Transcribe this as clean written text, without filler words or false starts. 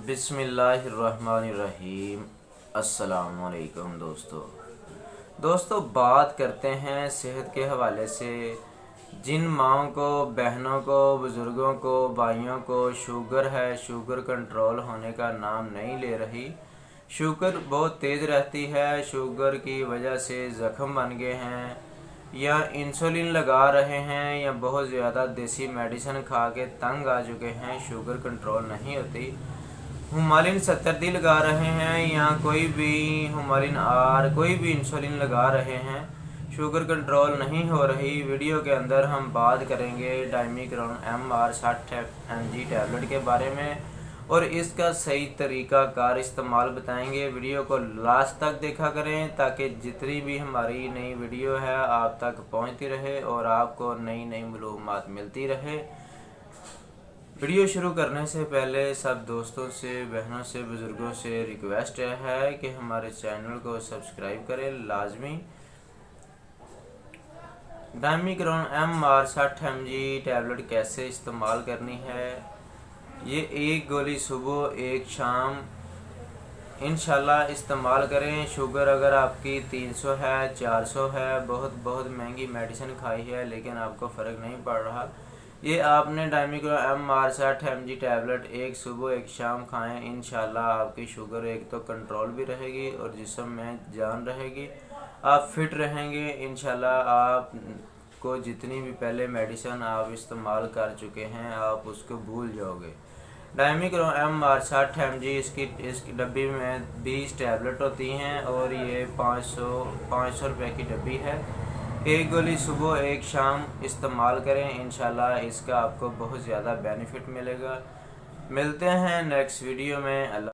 बिस्मिल्लाहिर्रहमानिर्रहीम। अस्सलामुअलैकुम दोस्तों बात करते हैं सेहत के हवाले से। जिन माओं को, बहनों को, बुज़ुर्गों को, भाइयों को शुगर है, शुगर कंट्रोल होने का नाम नहीं ले रही, शुगर बहुत तेज़ रहती है, शुगर की वजह से ज़ख्म बन गए हैं, या इंसुलिन लगा रहे हैं, या बहुत ज़्यादा देसी मेडिसिन खा के तंग आ चुके हैं, शुगर कंट्रोल नहीं होती, हुमालिन 70 लगा रहे हैं, या कोई भी हुमालिन आर, कोई भी इंसुलिन लगा रहे हैं, शुगर कंट्रोल नहीं हो रही। वीडियो के अंदर हम बात करेंगे डायमिक्रॉन MR 60 mg टैबलेट के बारे में और इसका सही तरीका कार इस्तेमाल बताएंगे। वीडियो को लास्ट तक देखा करें ताकि जितनी भी हमारी नई वीडियो है आप तक पहुंचती रहे और आपको नई नई मालूमात मिलती रहे। वीडियो शुरू करने से पहले सब दोस्तों से, बहनों से, बुज़ुर्गों से रिक्वेस्ट है कि हमारे चैनल को सब्सक्राइब करें लाजमी। डायमिक्रॉन MR 60 mg टैबलेट कैसे इस्तेमाल करनी है, ये एक गोली सुबह एक शाम इंशाल्लाह इस्तेमाल करें। शुगर अगर आपकी 300 है, 400 है, बहुत महंगी मेडिसिन खाई है लेकिन आपको फ़र्क नहीं पड़ रहा, ये आपने डायमिक्रॉन MR 60 mg टैबलेट एक सुबह एक शाम खाएं। इंशाल्लाह आपकी शुगर एक तो कंट्रोल भी रहेगी और जिस्म में जान रहेगी, आप फिट रहेंगे। इंशाल्लाह आपको जितनी भी पहले मेडिसिन आप इस्तेमाल कर चुके हैं आप उसको भूल जाओगे। डायमिक्रॉन MR 60 mg इसकी डब्बी में 20 टैबलेट होती हैं और ये 500 रुपये की डब्बी है। एक गोली सुबह एक शाम इस्तेमाल करें, इंशाल्लाह इसका आपको बहुत ज़्यादा बेनिफिट मिलेगा। मिलते हैं नेक्स्ट वीडियो में।